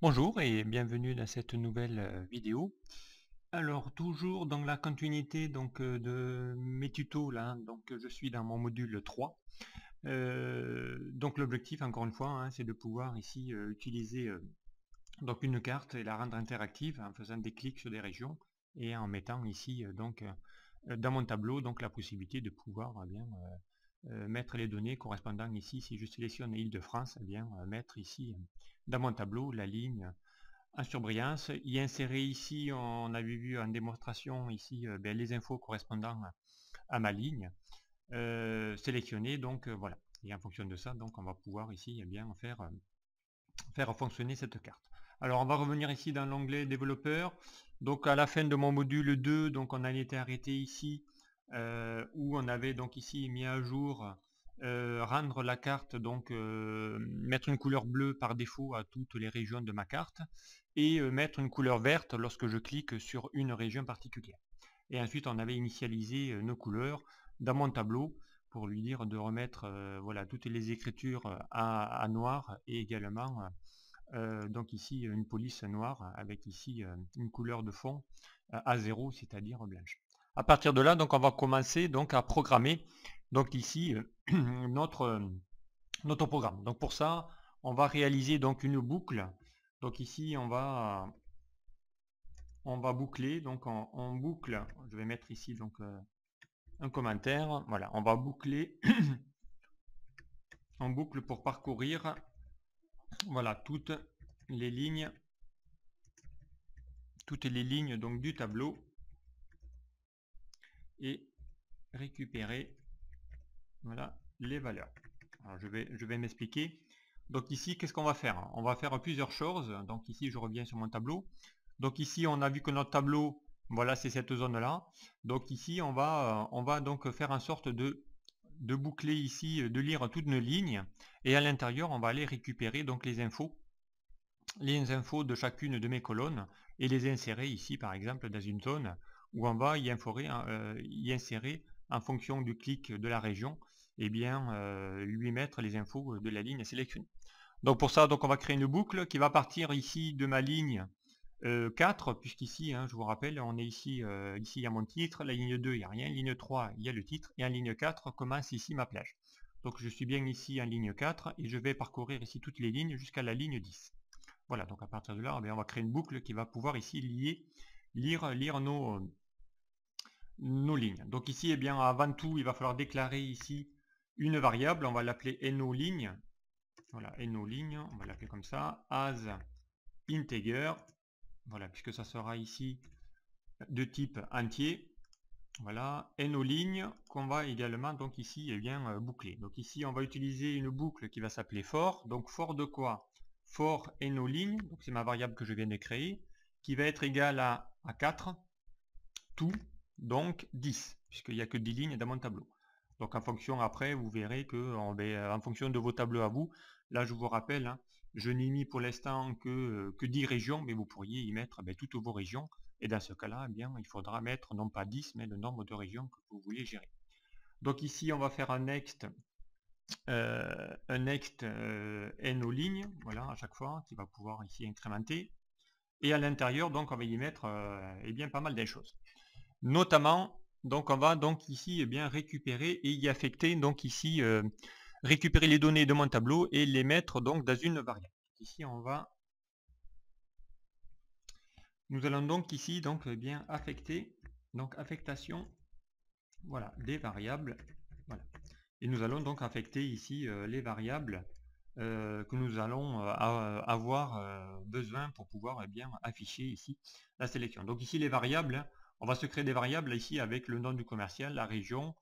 Bonjour et bienvenue dans cette nouvelle vidéo. Alors toujours dans la continuité de mes tutos là, je suis dans mon module 3. Donc l'objectif encore une fois c'est de pouvoir ici utiliser donc une carte et la rendre interactive en faisant des clics sur des régions et en mettant ici dans mon tableau donc la possibilité de pouvoir mettre les données correspondant ici, si je sélectionne Île-de-France, mettre ici dans mon tableau la ligne en surbrillance, y insérer ici, on avait vu en démonstration ici les infos correspondant à ma ligne, sélectionner voilà. Et en fonction de ça, donc on va pouvoir ici faire fonctionner cette carte. Alors on va revenir ici dans l'onglet développeur. Donc à la fin de mon module 2, donc on en était arrêté ici où on avait donc ici mis à jour rendre la carte, mettre une couleur bleue par défaut à toutes les régions de ma carte et mettre une couleur verte lorsque je clique sur une région particulière. Et ensuite on avait initialisé nos couleurs dans mon tableau pour lui dire de remettre voilà, toutes les écritures à noir et également donc ici une police noire avec ici une couleur de fond à 0, c'est-à-dire blanche. À partir de là, donc on va commencer donc à programmer donc ici notre programme. Donc pour ça, on va réaliser donc une boucle. Donc ici on va boucler, donc on boucle, je vais mettre ici donc un commentaire, voilà, on va boucler en boucle pour parcourir voilà toutes les lignes donc du tableau et récupérer voilà les valeurs. Alors je vais m'expliquer. Donc ici, qu'est-ce qu'on va faire? On va faire plusieurs choses. Donc ici, je reviens sur mon tableau. Donc ici, on a vu que notre tableau, voilà, c'est cette zone-là. Donc ici, on va donc faire en sorte de boucler ici, de lire toutes nos lignes. Et à l'intérieur, on va aller récupérer donc les infos de chacune de mes colonnes et les insérer ici, par exemple, dans une zone où on va y insérer en fonction du clic de la région, lui mettre les infos de la ligne sélectionnée. Donc pour ça, donc on va créer une boucle qui va partir ici de ma ligne 4, puisqu'ici, je vous rappelle, on est ici, ici il y a mon titre, la ligne 2 il n'y a rien, ligne 3 il y a le titre, et en ligne 4 commence ici ma plage. Donc je suis bien ici en ligne 4 et je vais parcourir ici toutes les lignes jusqu'à la ligne 10. Voilà, donc à partir de là, on va créer une boucle qui va pouvoir ici lire nos lignes. Donc ici, avant tout, il va falloir déclarer ici une variable, on va l'appeler noLigne. Voilà, noLigne, on va l'appeler comme ça, as integer, voilà, puisque ça sera ici de type entier. Voilà, noLigne qu'on va également donc ici boucler. Donc ici, on va utiliser une boucle qui va s'appeler for. Donc for de quoi? For noLigne, donc c'est ma variable que je viens de créer, qui va être égale à 4, tout, donc 10, puisqu'il n'y a que 10 lignes dans mon tableau. Donc en fonction, après, vous verrez que en fonction de vos tableaux à vous, là je vous rappelle, je n'ai mis pour l'instant que 10 régions, mais vous pourriez y mettre toutes vos régions. Et dans ce cas-là, il faudra mettre non pas 10, mais le nombre de régions que vous voulez gérer. Donc ici, on va faire un next noLigne, voilà, à chaque fois, qui va pouvoir ici incrémenter. Et à l'intérieur, donc, on va y mettre pas mal de choses. Notamment, donc, on va donc ici récupérer et y affecter, donc ici, récupérer les données de mon tableau et les mettre donc dans une variable. Ici, nous allons donc ici affecter, donc affectation, voilà, des variables, voilà. Et nous allons donc affecter ici les variables que nous allons avoir besoin pour pouvoir afficher ici la sélection. Donc ici les variables, on va se créer des variables ici avec le nom du commercial, la région,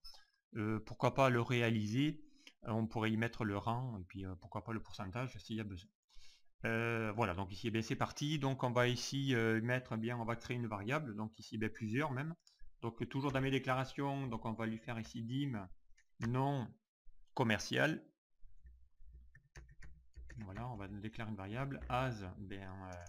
pourquoi pas le réaliser, on pourrait y mettre le rang et puis pourquoi pas le pourcentage s'il y a besoin. Voilà, donc ici c'est parti. Donc on va ici mettre on va créer une variable, donc ici plusieurs même. Donc toujours dans mes déclarations, donc on va lui faire ici dim nom commercial. Voilà, on va déclarer une variable as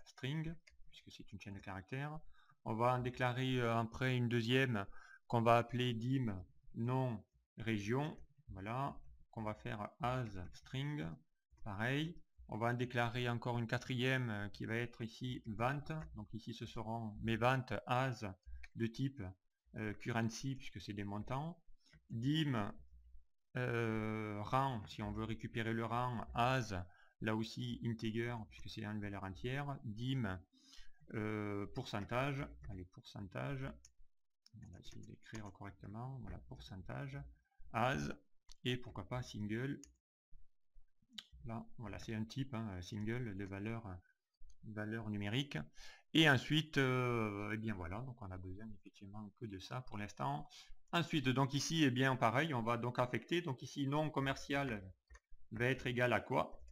string, puisque c'est une chaîne de caractères. On va en déclarer après une deuxième qu'on va appeler dim nom région, voilà, qu'on va faire as string, pareil. On va en déclarer encore une quatrième qui va être ici vente. Donc ici ce seront mes ventes as de type currency puisque c'est des montants. Dim rang, si on veut récupérer le rang, as, là aussi integer puisque c'est une valeur entière. Dim pourcentage, allez pourcentage, on va essayer d'écrire correctement, voilà pourcentage, as, et pourquoi pas single. Là, voilà, c'est un type single de valeur numérique. Et ensuite, eh bien voilà, donc on a besoin effectivement que de ça pour l'instant. Ensuite, donc ici, eh bien pareil, on va donc affecter. Donc ici, non commercial va être égal à quoi?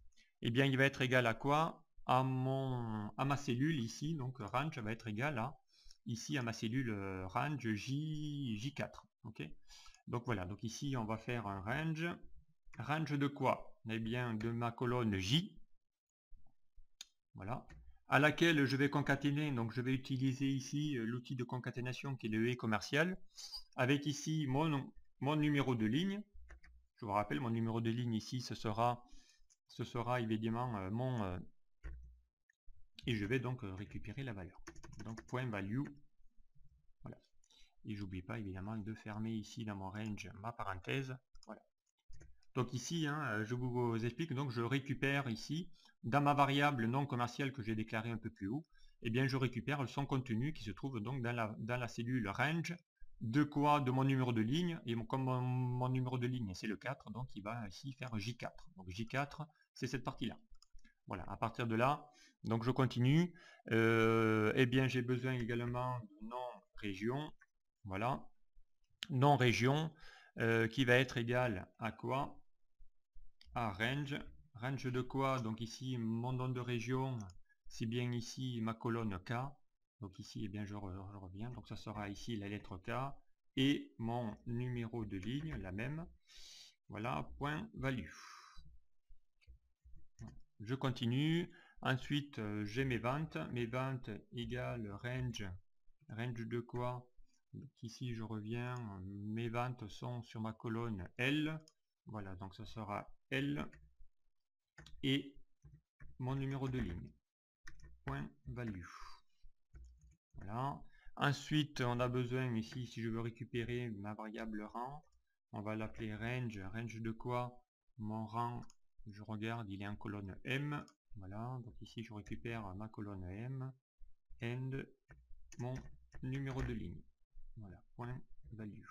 Eh bien, il va être égal à quoi? À ma cellule ici, donc range va être égal à ici à ma cellule range J4. Ok. Donc voilà, donc ici on va faire un range de quoi? Eh bien de ma colonne J, voilà, à laquelle je vais concaténer, donc je vais utiliser ici l'outil de concaténation qui est le commercial, avec ici mon numéro de ligne. Je vous rappelle, mon numéro de ligne ici, ce sera évidemment et je vais donc récupérer la valeur. Donc point value, voilà. Et j'oublie pas évidemment de fermer ici dans mon range ma parenthèse, voilà. Donc ici, je vous explique, donc je récupère ici, dans ma variable non commerciale que j'ai déclarée un peu plus haut, eh bien je récupère son contenu qui se trouve donc dans la cellule range, de quoi? De mon numéro de ligne, et comme mon numéro de ligne c'est le 4, donc il va ici faire J4. Donc J4, c'est cette partie-là. Voilà, à partir de là, donc je continue, eh bien j'ai besoin également de nom région, voilà, nom région, qui va être égal à quoi? À range de quoi? Donc ici mon nom de région, c'est bien ici ma colonne K, donc ici eh bien je reviens, donc ça sera ici la lettre K, et mon numéro de ligne, la même, voilà, point value. Je continue, ensuite j'ai mes ventes égale range de quoi? Donc ici je reviens, mes ventes sont sur ma colonne L, voilà, donc ça sera L, et mon numéro de ligne, point value. Voilà. Ensuite, on a besoin ici, si je veux récupérer ma variable rang, on va l'appeler range de quoi? Mon rang, je regarde, il est en colonne M, voilà, donc ici je récupère ma colonne M, and mon numéro de ligne, voilà, point value.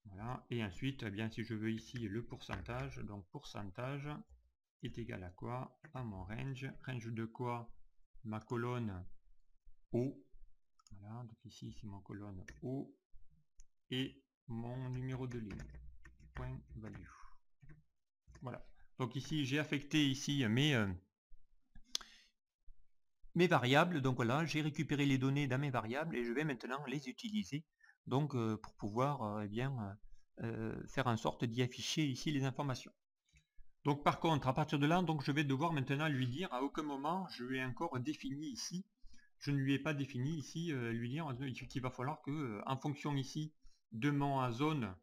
Voilà, et ensuite, eh bien, si je veux ici le pourcentage, donc pourcentage est égal à quoi? À mon range de quoi? Ma colonne O, voilà, donc ici c'est mon colonne O, et mon numéro de ligne, point value. Voilà, donc ici j'ai affecté ici mes variables, donc voilà, j'ai récupéré les données dans mes variables et je vais maintenant les utiliser donc pour pouvoir eh bien faire en sorte d'y afficher ici les informations. Donc par contre, à partir de là, donc je vais devoir maintenant lui dire à aucun moment je lui ai encore défini ici, je ne lui ai pas défini ici, lui dire qu'il va falloir que en fonction ici de ma zone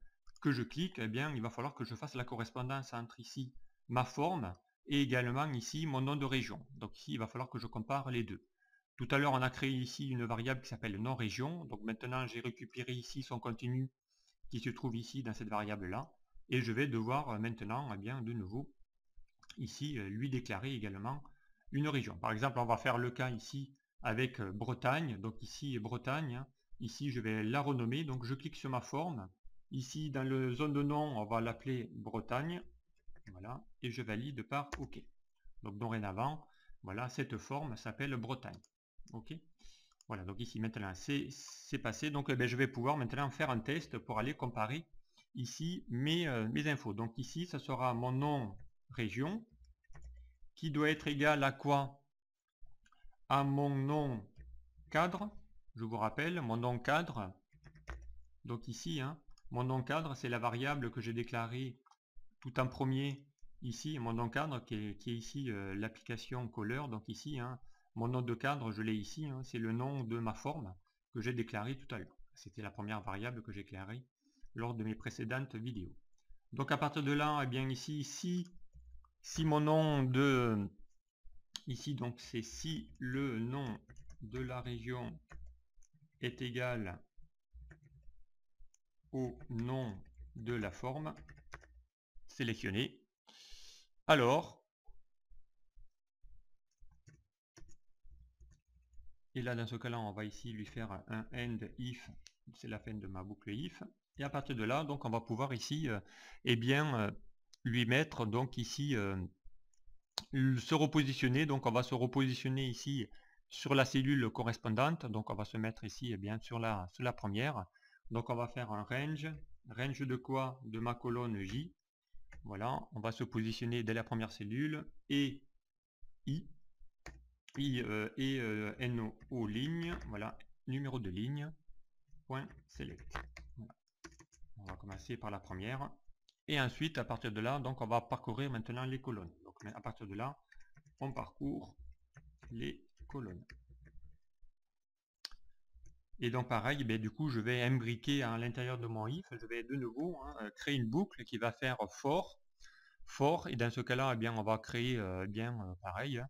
que je clique, eh bien il va falloir que je fasse la correspondance entre ici ma forme et également ici mon nom de région. Donc ici il va falloir que je compare les deux. Tout à l'heure on a créé ici une variable qui s'appelle nom région, donc maintenant j'ai récupéré ici son contenu qui se trouve ici dans cette variable là, et je vais devoir maintenant eh bien de nouveau ici lui déclarer également une région. Par exemple on va faire le cas ici avec Bretagne, donc ici Bretagne, ici je vais la renommer, donc je clique sur ma forme, ici dans le zone de nom on va l'appeler Bretagne, voilà, et je valide par OK. Donc dorénavant, voilà, cette forme s'appelle Bretagne. OK. Voilà, donc ici maintenant c'est passé, donc je vais pouvoir maintenant faire un test pour aller comparer ici mes infos. Donc ici ça sera mon nom région qui doit être égal à quoi? À mon nom cadre. Je vous rappelle, mon nom cadre, donc ici, mon nom cadre, c'est la variable que j'ai déclarée tout en premier, ici, mon nom cadre, qui est ici l'application Color, donc ici, mon nom de cadre, je l'ai ici, c'est le nom de ma forme que j'ai déclaré tout à l'heure. C'était la première variable que j'ai déclarée lors de mes précédentes vidéos. Donc à partir de là, eh bien ici, si Si mon nom de ici, donc c'est si le nom de la région est égal au nom de la forme sélectionnée, alors, et là dans ce cas là on va ici lui faire un end if, c'est la fin de ma boucle if, et à partir de là donc on va pouvoir ici lui mettre donc ici se repositionner. Donc on va se repositionner ici sur la cellule correspondante, donc on va se mettre ici sur la première. Donc on va faire un range de quoi? De ma colonne J. Voilà, on va se positionner dès la première cellule et NO ligne, voilà, numéro de ligne, point select. Voilà. On va commencer par la première. Et ensuite, à partir de là, donc on va parcourir maintenant les colonnes. Donc à partir de là, on parcourt les colonnes. Et donc pareil, du coup, je vais imbriquer à l'intérieur de mon if, je vais de nouveau créer une boucle qui va faire for, et dans ce cas-là, on va créer pareil,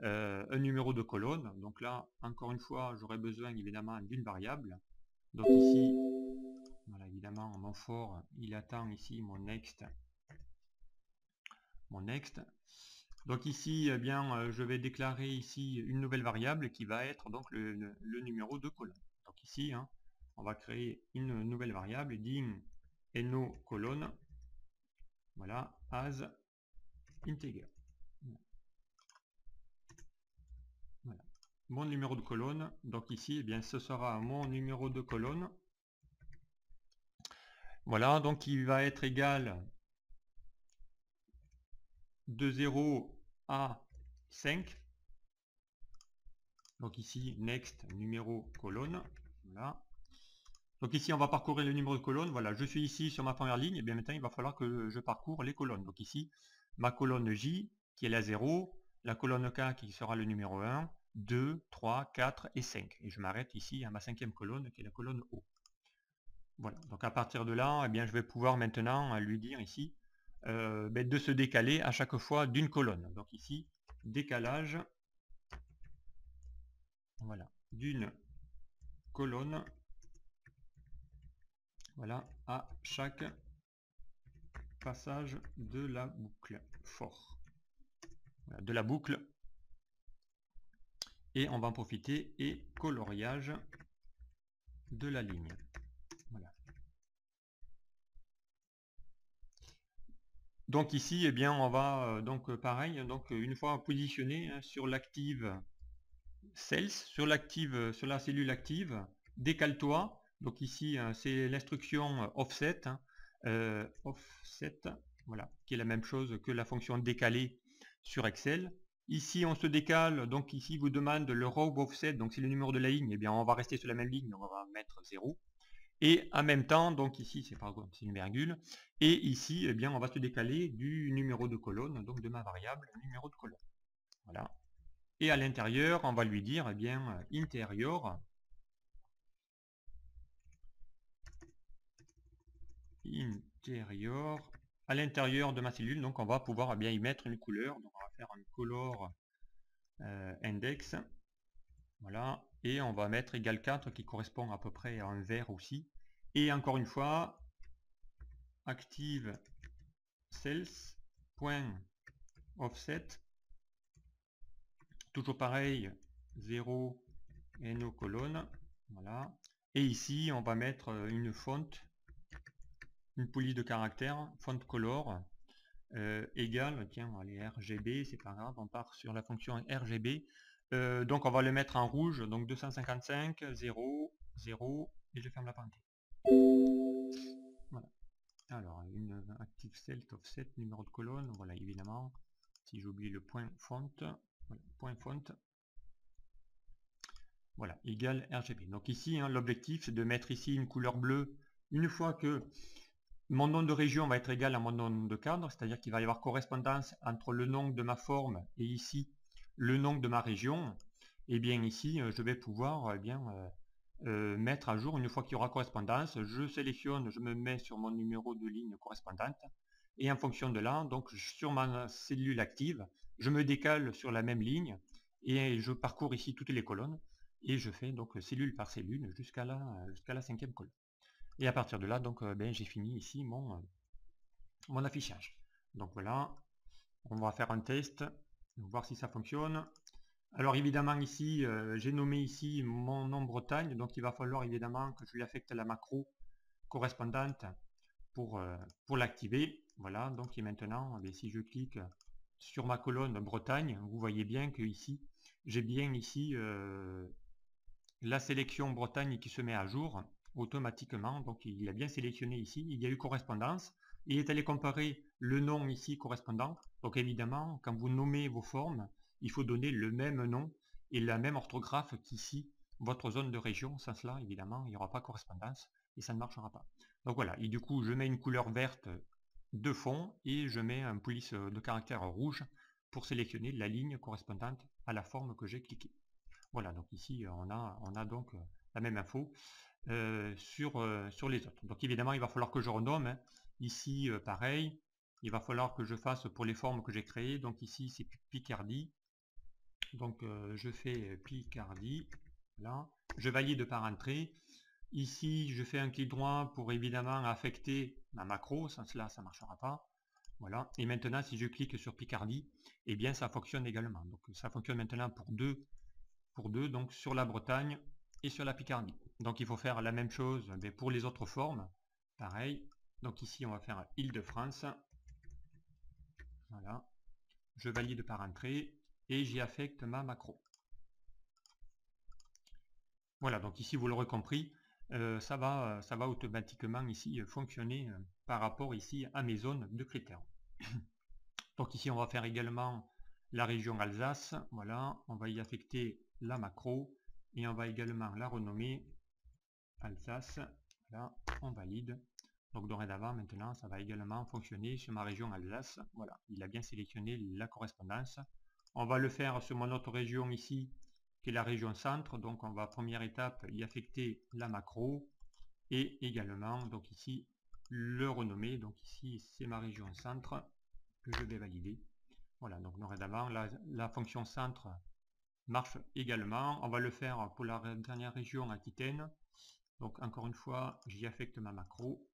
un numéro de colonne. Donc là, encore une fois, j'aurai besoin évidemment d'une variable. Donc ici, voilà, évidemment, mon for, il attend ici mon next. Donc ici, je vais déclarer ici une nouvelle variable qui va être donc le numéro de colonne. Donc ici, on va créer une nouvelle variable dim no colonne, voilà, as integer. Voilà. Mon numéro de colonne, donc ici, ce sera mon numéro de colonne. Voilà, donc il va être égal de 0 à 5. Donc ici, next numéro colonne. Voilà. Donc ici, on va parcourir le numéro de colonne. Voilà, je suis ici sur ma première ligne. Et bien maintenant, il va falloir que je parcours les colonnes. Donc ici, ma colonne J qui est la 0, la colonne K qui sera le numéro 1, 2, 3, 4 et 5. Et je m'arrête ici à ma cinquième colonne qui est la colonne O. Voilà, donc à partir de là, je vais pouvoir maintenant lui dire ici de se décaler à chaque fois d'une colonne. Donc ici, décalage, voilà, d'une colonne, voilà, à chaque passage de la boucle for. Voilà, de la boucle. Et on va en profiter et coloriage de la ligne. Voilà. Donc ici, on va donc pareil, donc une fois positionné sur l'active cells, sur la cellule active, décale-toi. Donc ici, c'est l'instruction offset, offset, voilà, qui est la même chose que la fonction décaler sur Excel. Ici, on se décale, donc ici, vous demande le row offset, donc c'est le numéro de la ligne, on va rester sur la même ligne, on va mettre 0. Et en même temps, donc ici, c'est une virgule, et ici, on va se décaler du numéro de colonne, donc de ma variable numéro de colonne. Voilà. Et à l'intérieur, on va lui dire, intérieur, à l'intérieur de ma cellule, donc on va pouvoir y mettre une couleur. Donc on va faire un color index, voilà, et on va mettre égal 4 qui correspond à peu près à un vert aussi. Et encore une fois, active cells.offset, toujours pareil, 0 et nos colonnes, voilà. Et ici, on va mettre une fonte, une police de caractère, font color, égale, tiens, allez, RGB, c'est pas grave, on part sur la fonction RGB. Donc on va le mettre en rouge, donc 255, 0, 0, et je ferme la parenthèse. Voilà. Alors, une active cell offset, numéro de colonne, voilà, évidemment, si j'oublie le point font, voilà, point font, voilà, égale RGB. Donc ici, l'objectif, c'est de mettre ici une couleur bleue une fois que mon nom de région va être égal à mon nom de cadre, c'est-à-dire qu'il va y avoir correspondance entre le nom de ma forme et ici le nom de ma région. Et bien ici, je vais pouvoir mettre à jour, une fois qu'il y aura correspondance, je sélectionne, je me mets sur mon numéro de ligne correspondante, Et en fonction de là, donc sur ma cellule active, je me décale sur la même ligne et je parcours ici toutes les colonnes et je fais donc cellule par cellule jusqu'à la 5e colonne. Et à partir de là, donc j'ai fini ici mon affichage. Donc voilà, on va faire un test, voir si ça fonctionne. Alors évidemment ici, j'ai nommé ici mon nom Bretagne, donc il va falloir évidemment que je lui affecte la macro correspondante pour l'activer. Voilà, donc et maintenant, si je clique sur ma colonne Bretagne, vous voyez bien que ici, j'ai bien ici la sélection Bretagne qui se met à jour automatiquement. Donc il a bien sélectionné ici, il y a eu correspondance. Il est allé comparer le nom ici correspondant. Donc évidemment, quand vous nommez vos formes, il faut donner le même nom et la même orthographe qu'ici, votre zone de région. Sans cela, évidemment, il n'y aura pas correspondance et ça ne marchera pas. Donc voilà, et du coup, je mets une couleur verte de fond et je mets un police de caractère rouge pour sélectionner la ligne correspondante à la forme que j'ai cliqué. Voilà, donc ici, on a donc la même info sur les autres. Donc évidemment, il va falloir que je renomme. Hein. Ici, pareil, il va falloir que je fasse pour les formes que j'ai créées. Donc ici, c'est Picardie. Donc je fais Picardie. Là, je valide par entrée. Ici, je fais un clic droit pour évidemment affecter ma macro. Sans cela, ça ne marchera pas. Voilà. Et maintenant, si je clique sur Picardie, eh bien, ça fonctionne également. Donc ça fonctionne maintenant pour deux, donc sur la Bretagne et sur la Picardie. Donc il faut faire la même chose mais pour les autres formes. Pareil. Donc ici, on va faire Île-de-France. Voilà. Je valide par entrée et j'y affecte ma macro. Voilà, donc ici, vous l'aurez compris, ça va automatiquement ici fonctionner par rapport ici à mes zones de critères. Donc ici, on va faire également la région Alsace. Voilà, on va y affecter la macro et on va également la renommer Alsace. Voilà, on valide. Donc dorénavant, maintenant, ça va également fonctionner sur ma région Alsace. Voilà, il a bien sélectionné la correspondance. On va le faire sur mon autre région ici, qui est la région centre. Donc on va, première étape, y affecter la macro et également, donc ici, le renommer. Donc ici, c'est ma région centre que je vais valider. Voilà, donc dorénavant, la fonction centre marche également. On va le faire pour la dernière région Aquitaine. Donc encore une fois, j'y affecte ma macro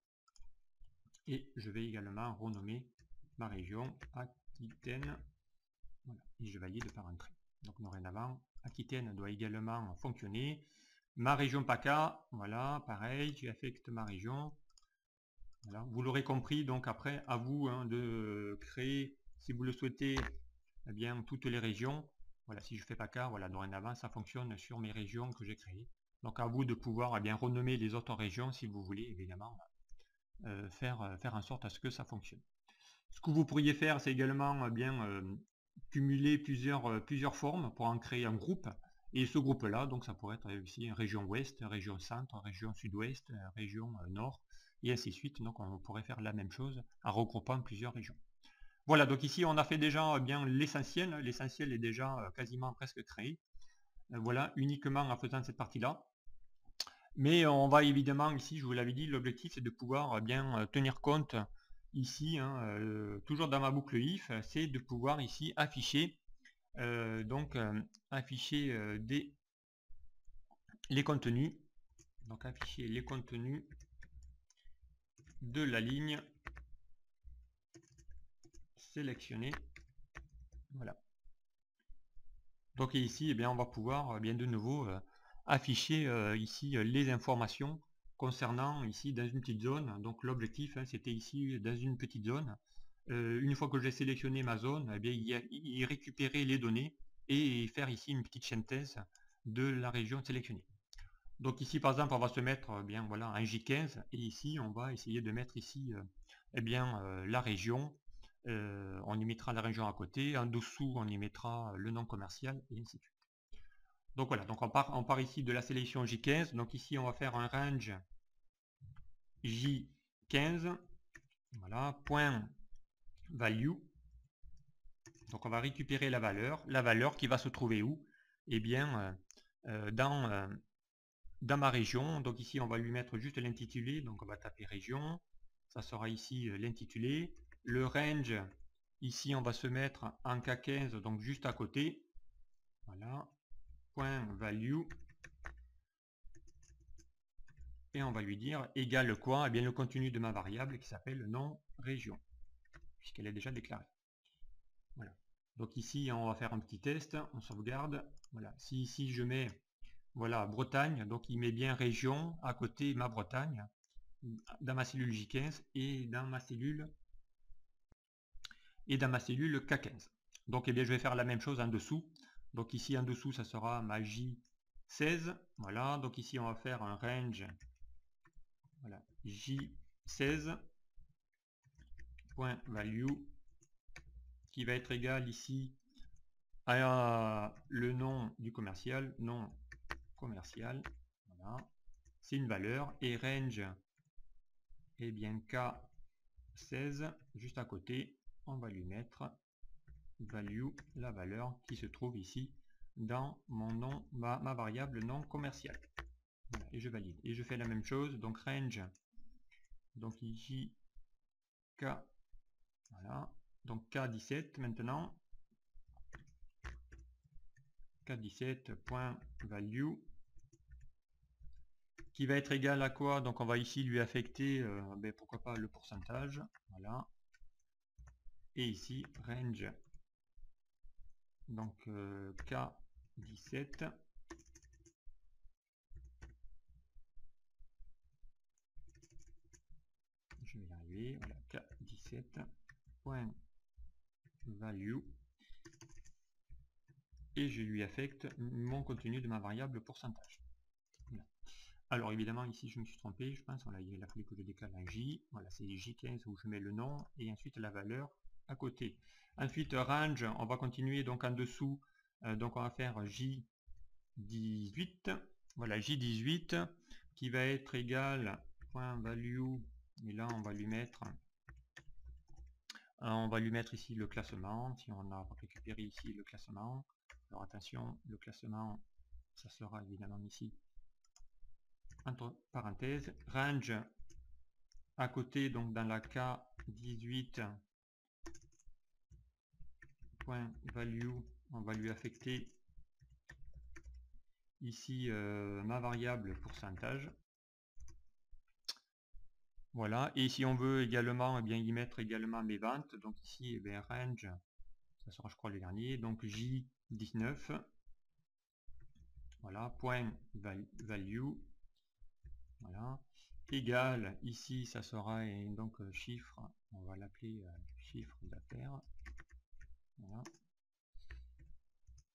et je vais également renommer ma région Aquitaine. Voilà, et je valide par entrée. Donc dorénavant, Aquitaine doit également fonctionner. Ma région PACA, voilà, pareil, j'y affecte ma région. Voilà, vous l'aurez compris, donc après, à vous de créer, si vous le souhaitez, eh bien, toutes les régions. Voilà, si je fais PACA, voilà, dorénavant, ça fonctionne sur mes régions que j'ai créées. Donc à vous de pouvoir bien renommer les autres régions si vous voulez, évidemment, faire en sorte à ce que ça fonctionne. Ce que vous pourriez faire, c'est également cumuler plusieurs formes pour en créer un groupe. Et ce groupe-là, donc ça pourrait être aussi région ouest, région centre, région sud-ouest, région nord, et ainsi de suite. Donc on pourrait faire la même chose en regroupant plusieurs régions. Voilà, donc ici on a fait déjà bien l'essentiel. L'essentiel est déjà quasiment presque créé. Voilà, uniquement en faisant cette partie-là. Mais on va évidemment ici, je vous l'avais dit, l'objectif c'est de pouvoir bien tenir compte ici, toujours dans ma boucle if, c'est de pouvoir ici afficher afficher les contenus, donc afficher les contenus de la ligne sélectionnée. Voilà. Donc ici, eh bien, on va pouvoir bien de nouveau afficher ici les informations concernant ici dans une petite zone. Donc l'objectif c'était ici dans une petite zone. Une fois que j'ai sélectionné ma zone, eh bien, y récupérer les données et faire ici une petite synthèse de la région sélectionnée. Donc ici par exemple on va se mettre bien voilà un J15 et ici on va essayer de mettre ici la région. On y mettra la région à côté, en dessous on y mettra le nom commercial et ainsi de suite. Donc voilà, donc on part ici de la sélection J15, donc ici on va faire un range J15, voilà, point value. Donc on va récupérer la valeur qui va se trouver où? Eh bien dans ma région. Donc ici on va lui mettre juste l'intitulé, donc on va taper région, ça sera ici l'intitulé. Le range, ici on va se mettre en K15, donc juste à côté. Voilà. Point value. Et on va lui dire égal quoi? Eh bien le contenu de ma variable qui s'appelle nom région, puisqu'elle est déjà déclarée. Voilà. Donc ici on va faire un petit test, on sauvegarde. Voilà. Si ici je mets voilà Bretagne, donc il met bien région à côté ma Bretagne dans ma cellule J15 et dans ma cellule K15. Donc eh bien je vais faire la même chose en dessous. Donc ici en dessous ça sera ma J16. Voilà. Donc ici on va faire un range. Voilà, J16 point value qui va être égal ici à le nom du commercial, nom commercial. Voilà, c'est une valeur et range et bien K16 juste à côté, on va lui mettre value, la valeur qui se trouve ici dans mon nom, ma variable nom commercial. Voilà, et je valide et je fais la même chose, donc range, donc ici K, voilà, donc K17 maintenant, K17.value qui va être égal à quoi? Donc on va ici lui affecter, pourquoi pas le pourcentage, voilà, et ici range, donc K17, je vais y arriver, voilà, K17.value, et je lui affecte mon contenu de ma variable pourcentage. Voilà. Alors évidemment ici je me suis trompé, je pense, voilà, il a fallu que je décale un J, voilà, c'est J15 où je mets le nom et ensuite la valeur à côté. Ensuite range, on va continuer donc en dessous, donc on va faire J18, voilà, J18 qui va être égal point value, et là on va lui mettre ici le classement, si on a récupéré ici le classement. Alors attention, le classement ça sera évidemment ici entre parenthèses, range à côté, donc dans la K18 point value, on va lui affecter ici ma variable pourcentage. Voilà, et si on veut également bien y mettre également mes ventes, donc ici range, ça sera je crois le dernier, donc J19, voilà, point value, voilà, égal, ici ça sera donc chiffre, on va l'appeler chiffre d'affaires, voilà,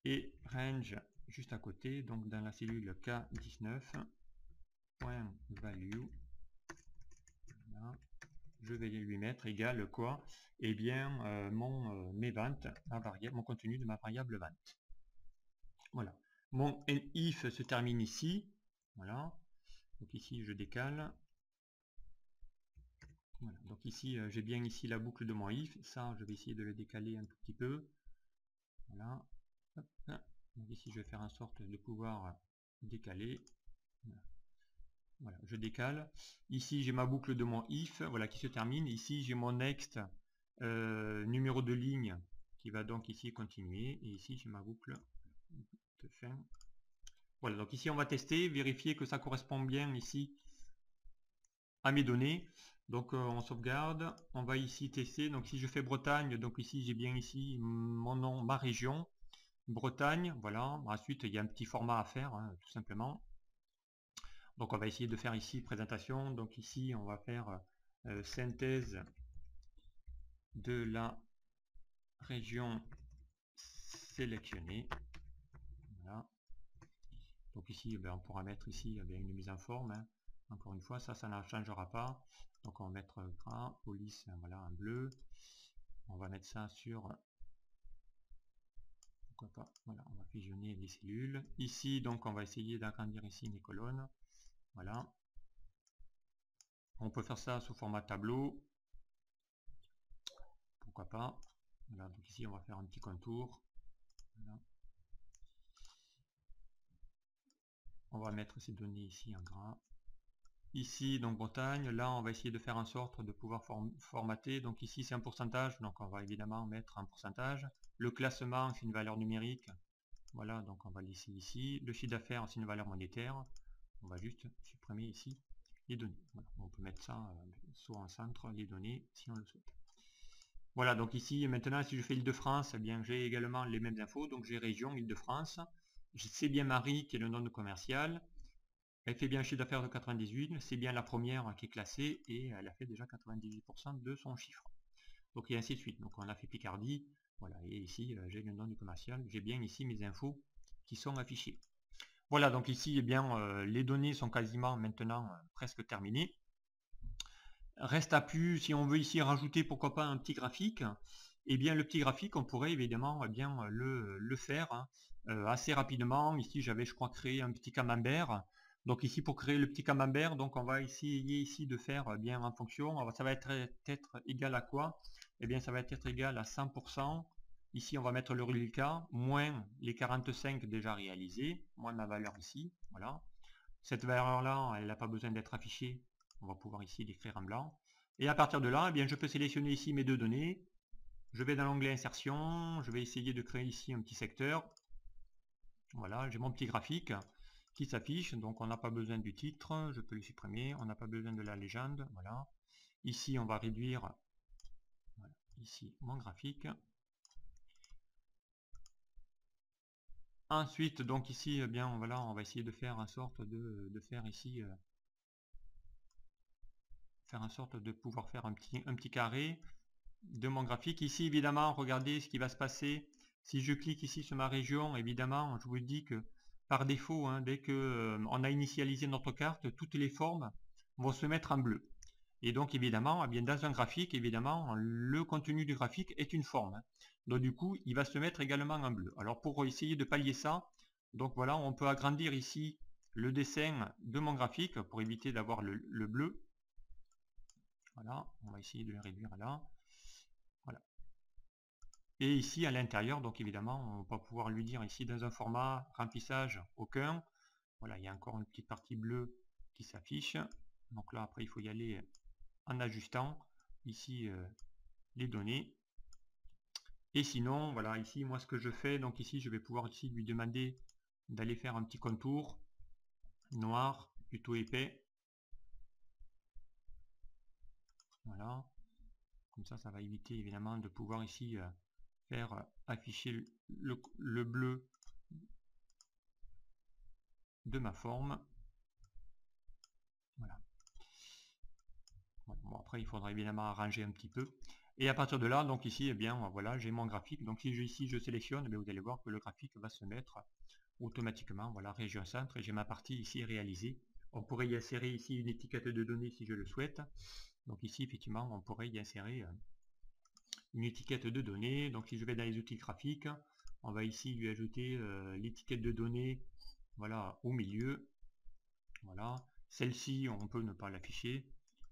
et range juste à côté, donc dans la cellule K19, point value, voilà, je vais lui mettre égal quoi? Eh bien mes ventes, mon contenu de ma variable vente. Voilà, mon if se termine ici, voilà, donc ici je décale, voilà. Donc ici j'ai bien ici la boucle de mon if, ça je vais essayer de le décaler un tout petit peu, voilà. Hop. Donc ici je vais faire en sorte de pouvoir décaler, voilà. Voilà, je décale, ici j'ai ma boucle de mon if, voilà, qui se termine, ici j'ai mon next numéro de ligne qui va donc ici continuer, et ici j'ai ma boucle de fin. Voilà, donc ici on va tester, vérifier que ça correspond bien ici à mes données. Donc on sauvegarde, on va ici tester, donc si je fais Bretagne, donc ici j'ai bien ici mon nom, ma région, Bretagne, voilà. Ensuite il y a un petit format à faire, hein, tout simplement. Donc on va essayer de faire ici présentation, donc ici on va faire synthèse de la région sélectionnée, voilà. Donc ici on pourra mettre ici une mise en forme, hein. Encore une fois ça ne changera pas, donc on va mettre gras, police, voilà, en bleu, on va mettre ça sur, pourquoi pas, voilà, on va fusionner les cellules, ici donc on va essayer d'agrandir ici les colonnes, voilà, on peut faire ça sous format tableau, pourquoi pas, voilà, donc ici on va faire un petit contour, voilà. On va mettre ces données ici en gras, Ici, donc Bretagne, là on va essayer de faire en sorte de pouvoir formater. Donc ici c'est un pourcentage, donc on va évidemment mettre un pourcentage. Le classement c'est une valeur numérique. Voilà, donc on va laisser ici. Le chiffre d'affaires c'est une valeur monétaire. On va juste supprimer ici les données. Voilà, on peut mettre ça soit en centre, les données, si on le souhaite. Voilà, donc ici maintenant si je fais Île-de-France, eh bien j'ai également les mêmes infos. Donc j'ai région Île-de-France. C'est bien Marie qui est le nom de commercial. Elle fait bien un chiffre d'affaires de 98, c'est bien la première qui est classée et elle a fait déjà 98% de son chiffre. Donc et ainsi de suite. Donc on a fait Picardie, voilà, et ici j'ai le nom du commercial, j'ai bien ici mes infos qui sont affichées. Voilà, donc ici eh bien les données sont quasiment maintenant presque terminées. Reste à plus, si on veut ici rajouter pourquoi pas un petit graphique, et bien le petit graphique on pourrait évidemment bien le faire assez rapidement. Ici j'avais je crois créé un petit camembert. Donc ici pour créer le petit camembert, donc on va essayer ici de faire bien en fonction. Alors, ça va être égal à quoi? Eh bien ça va être égal à 100%. Ici on va mettre le reliquat, moins les 45 déjà réalisés, moins ma valeur ici. Voilà. Cette valeur là, elle n'a pas besoin d'être affichée. On va pouvoir ici l'écrire en blanc. Et à partir de là, eh bien, je peux sélectionner ici mes deux données. Je vais dans l'onglet insertion, je vais essayer de créer ici un petit secteur. Voilà, j'ai mon petit graphique qui s'affiche, donc on n'a pas besoin du titre, je peux le supprimer, on n'a pas besoin de la légende, voilà. Ici on va réduire, voilà, ici mon graphique. Ensuite, donc ici, eh bien voilà, on va essayer de faire en sorte de faire ici, faire en sorte de pouvoir faire un petit carré de mon graphique. Ici, évidemment, regardez ce qui va se passer. Si je clique ici sur ma région, évidemment, je vous dis que par défaut, hein, dès que on a initialisé notre carte, toutes les formes vont se mettre en bleu. Et donc, évidemment, eh bien, dans un graphique, évidemment, le contenu du graphique est une forme. Hein. Donc, du coup, il va se mettre également en bleu. Alors, pour essayer de pallier ça, donc voilà, on peut agrandir ici le dessin de mon graphique pour éviter d'avoir le bleu. Voilà, on va essayer de le réduire là. Voilà. Et ici à l'intérieur, donc évidemment, on va pouvoir lui dire ici dans un format remplissage aucun. Voilà, il y a encore une petite partie bleue qui s'affiche. Donc là, après, il faut y aller en ajustant ici les données. Et sinon, voilà, ici, moi, ce que je fais, donc ici, je vais pouvoir ici lui demander d'aller faire un petit contour noir, plutôt épais. Voilà. Comme ça va éviter évidemment de pouvoir ici faire afficher le bleu de ma forme. Voilà. Bon, après il faudra évidemment arranger un petit peu. Et à partir de là, donc ici, eh bien voilà, j'ai mon graphique. Donc si ici je sélectionne, eh bien, vous allez voir que le graphique va se mettre automatiquement, voilà, région centre, et j'ai ma partie ici réalisée. On pourrait y insérer ici une étiquette de données si je le souhaite. Donc ici, effectivement, on pourrait y insérer une étiquette de données. Donc si je vais dans les outils graphiques, on va ici lui ajouter l'étiquette de données, voilà, au milieu. Voilà, celle-ci on peut ne pas l'afficher.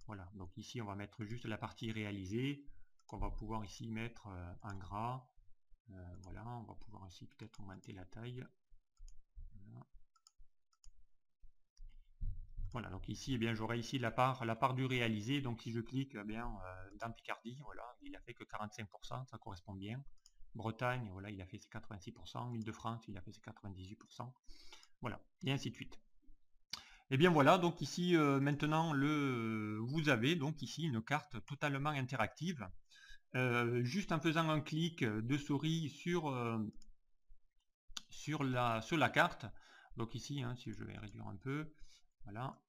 Voilà, donc ici on va mettre juste la partie réalisée qu'on va pouvoir ici mettre en gras. Voilà, on va pouvoir ici peut-être augmenter la taille. Voilà, donc ici eh bien j'aurai ici la part du réalisé. Donc si je clique eh bien dans Picardie, voilà, il a fait que 45%, ça correspond bien. Bretagne, voilà, il a fait ses 86%, Île-de-France, il a fait ses 98%. Voilà, et ainsi de suite. Et bien voilà, donc ici maintenant vous avez donc ici une carte totalement interactive. Juste en faisant un clic de souris sur la carte. Donc ici, hein, si je vais réduire un peu, voilà.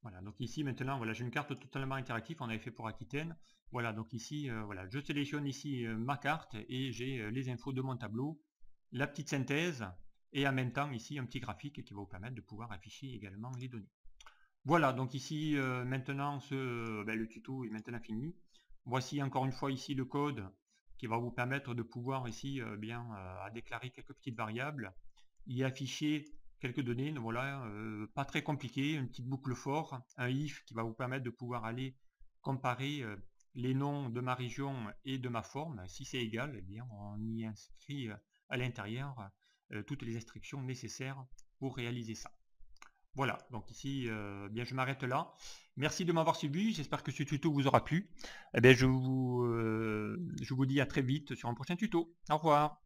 Voilà, donc ici maintenant, voilà, j'ai une carte totalement interactive, on avait fait pour Aquitaine. Voilà, donc ici, voilà, je sélectionne ici ma carte et j'ai les infos de mon tableau, la petite synthèse et en même temps ici un petit graphique qui va vous permettre de pouvoir afficher également les données. Voilà, donc ici maintenant le tuto est maintenant fini. Voici encore une fois ici le code qui va vous permettre de pouvoir ici à déclarer quelques petites variables, y afficher quelques données, voilà, pas très compliqué, une petite boucle for, un if qui va vous permettre de pouvoir aller comparer les noms de ma région et de ma forme. Si c'est égal, eh bien on y inscrit à l'intérieur toutes les instructions nécessaires pour réaliser ça. Voilà, donc ici, bien je m'arrête là. Merci de m'avoir suivi, j'espère que ce tuto vous aura plu. Eh bien, je vous dis à très vite sur un prochain tuto. Au revoir.